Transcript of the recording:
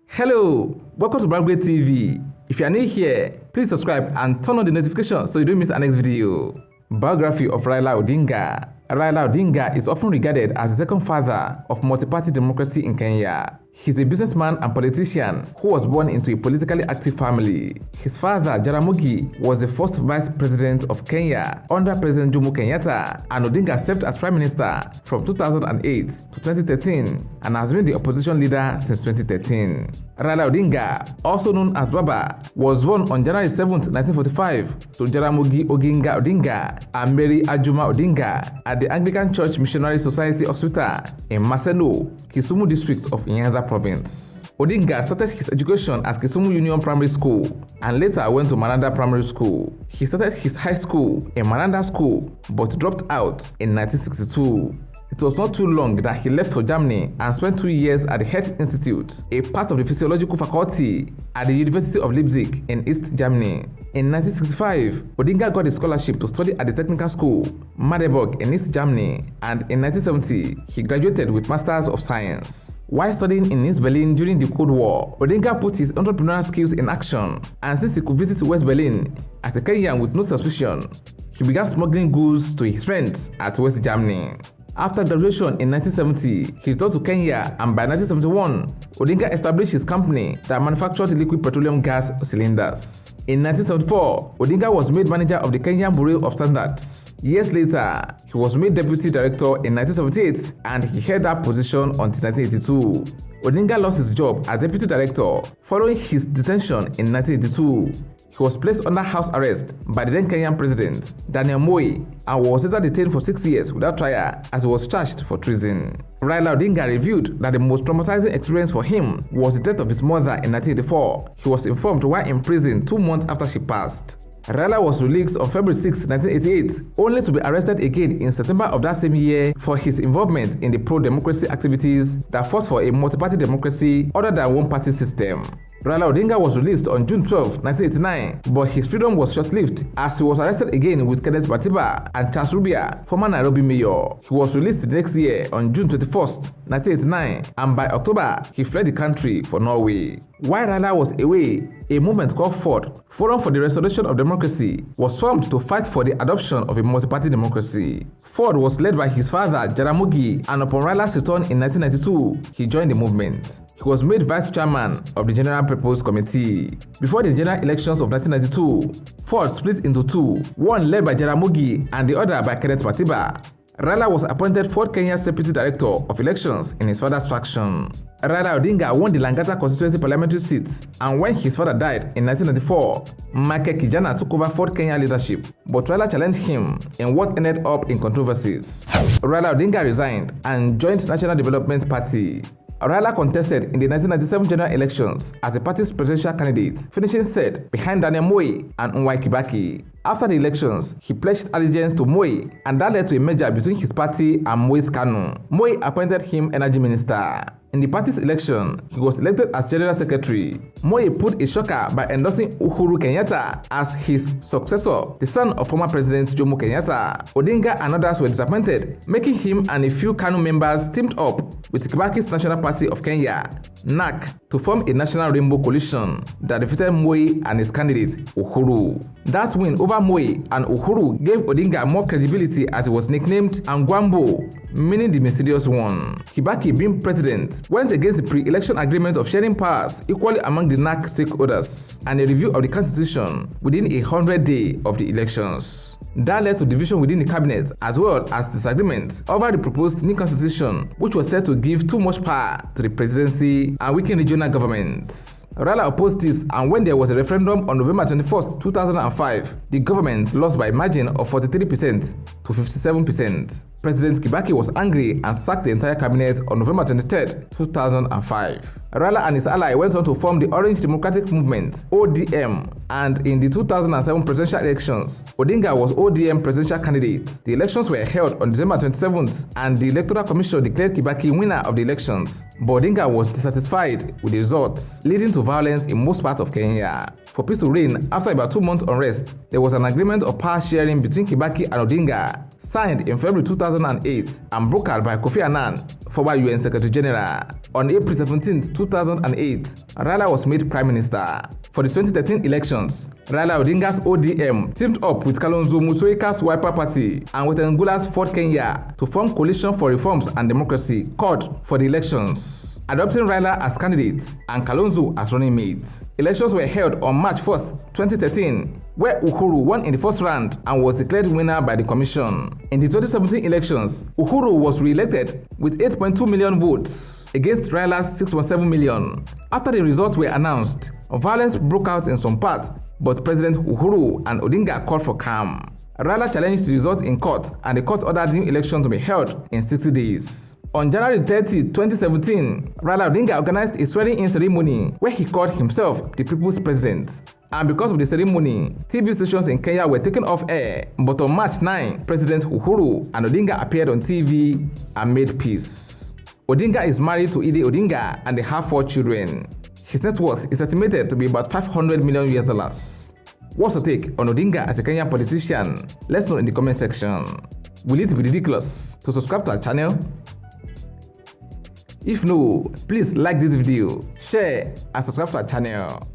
Hello, welcome to Bragway TV. If you are new here, please subscribe and turn on the notification so you don't miss our next video. Biography of Raila Odinga. Raila Odinga is often regarded as the second father of multi-party democracy in Kenya. He's a businessman and politician who was born into a politically active family. His father, Jaramogi, was the first vice president of Kenya under President Jomo Kenyatta, and Odinga served as prime minister from 2008 to 2013 and has been the opposition leader since 2013. Raila Odinga, also known as Baba, was born on January 7, 1945 to Jaramogi Oginga Odinga and Mary Ajuma Odinga at the Anglican Church Missionary Society Hospital in Maseno, Kisumu district of Nyanza province. Odinga started his education at Kisumu Union Primary School and later went to Maranda Primary School. He started his high school in Maranda School but dropped out in 1962. It was not too long that he left for Germany and spent 2 years at the Health Institute, a part of the physiological faculty at the University of Leipzig in East Germany. In 1965, Odinga got a scholarship to study at the technical school, Magdeburg in East Germany, and in 1970, he graduated with Masters of Science. While studying in East Berlin during the Cold War, Odinga put his entrepreneurial skills in action, and since he could visit West Berlin as a Kenyan with no suspicion, he began smuggling goods to his friends at West Germany. After graduation in 1970, he returned to Kenya, and by 1971, Odinga established his company that manufactured liquid petroleum gas cylinders. In 1974, Odinga was made manager of the Kenyan Bureau of Standards. Years later, he was made deputy director in 1978 and he held that position until 1982. Odinga lost his job as deputy director following his detention in 1982. He was placed under house arrest by the then Kenyan president, Daniel Moi, and was later detained for 6 years without trial as he was charged for treason. Raila Odinga revealed that the most traumatizing experience for him was the death of his mother in 1984. He was informed while in prison 2 months after she passed. Raila was released on February 6, 1988, only to be arrested again in September of that same year for his involvement in the pro-democracy activities that fought for a multi-party democracy other than one-party system. Raila Odinga was released on June 12, 1989, but his freedom was short-lived as he was arrested again with Kenneth Matiba and Charles Rubia, former Nairobi mayor. He was released the next year on June 21, 1989, and by October, he fled the country for Norway. While Raila was away, a movement called FORD, Forum for the Restoration of Democracy, was formed to fight for the adoption of a multi-party democracy. FORD was led by his father, Jaramogi, and upon Raila's return in 1992, he joined the movement. He was made vice chairman of the General Purpose Committee. Before the general elections of 1992, FORD split into two, one led by Jaramogi and the other by Kenneth Matiba. Raila was appointed FORD Kenya's deputy director of elections in his father's faction. Raila Odinga won the Langata constituency parliamentary seat, and when his father died in 1994, Michael Kijana took over FORD Kenya leadership, but Raila challenged him in what ended up in controversies. Raila Odinga resigned and joined National Development Party. Raila contested in the 1997 general elections as the party's presidential candidate, finishing third behind Daniel Moi and Mwai Kibaki. After the elections, he pledged allegiance to Moi, and that led to a merger between his party and Moi's Kanu. Moi appointed him energy minister. In the party's election, he was elected as general secretary. Moi put a shocker by endorsing Uhuru Kenyatta as his successor, the son of former President Jomo Kenyatta. Odinga and others were disappointed, making him and a few Kanu members teamed up with Kibaki's National Party of Kenya, NAC, to form a national rainbow coalition that defeated Moi and his candidate, Uhuru. That win over Moi and Uhuru gave Odinga more credibility as he was nicknamed Angwambo, meaning the mysterious one. Kibaki, being president, went against the pre-election agreement of sharing powers equally among the NAC stakeholders and a review of the constitution within 100 days of the elections. That led to division within the cabinet as well as disagreement over the proposed new constitution, which was said to give too much power to the presidency and weaken regional governments. Raila opposed this, and when there was a referendum on November 21, 2005, the government lost by a margin of 43% to 57%. President Kibaki was angry and sacked the entire cabinet on November 23, 2005. Raila and his ally went on to form the Orange Democratic Movement, ODM, and in the 2007 presidential elections, Odinga was ODM presidential candidate. The elections were held on December 27th, and the Electoral Commission declared Kibaki winner of the elections. But Odinga was dissatisfied with the results, leading to violence in most parts of Kenya. For peace to reign after about 2 months unrest, there was an agreement of power sharing between Kibaki and Odinga, signed in February 2008 and brokered by Kofi Annan, former UN Secretary General. On April 17, 2008, Raila was made Prime Minister. For the 2013 elections, Raila Odinga's ODM teamed up with Kalonzo Musyoka's Wiper Party and with Angola's Ford Kenya to form Coalition for Reforms and Democracy, CORD, for the elections, adopting Raila as candidate and Kalonzo as running mate. Elections were held on March 4, 2013, where Uhuru won in the first round and was declared winner by the commission. In the 2017 elections, Uhuru was re-elected with 8.2 million votes against Raila's 6.7 million. After the results were announced, violence broke out in some parts, but President Uhuru and Odinga called for calm. Raila challenged the results in court, and the court ordered new elections to be held in 60 days. On January 30, 2017, Raila Odinga organized a swearing-in ceremony where he called himself the People's President. And because of the ceremony, TV stations in Kenya were taken off air. But on March 9, President Uhuru and Odinga appeared on TV and made peace. Odinga is married to Ide Odinga and they have 4 children. His net worth is estimated to be about $500 million. What's your take on Odinga as a Kenyan politician? Let's know in the comment section. Will it be ridiculous to subscribe to our channel? If no, please like this video, share and subscribe to our channel.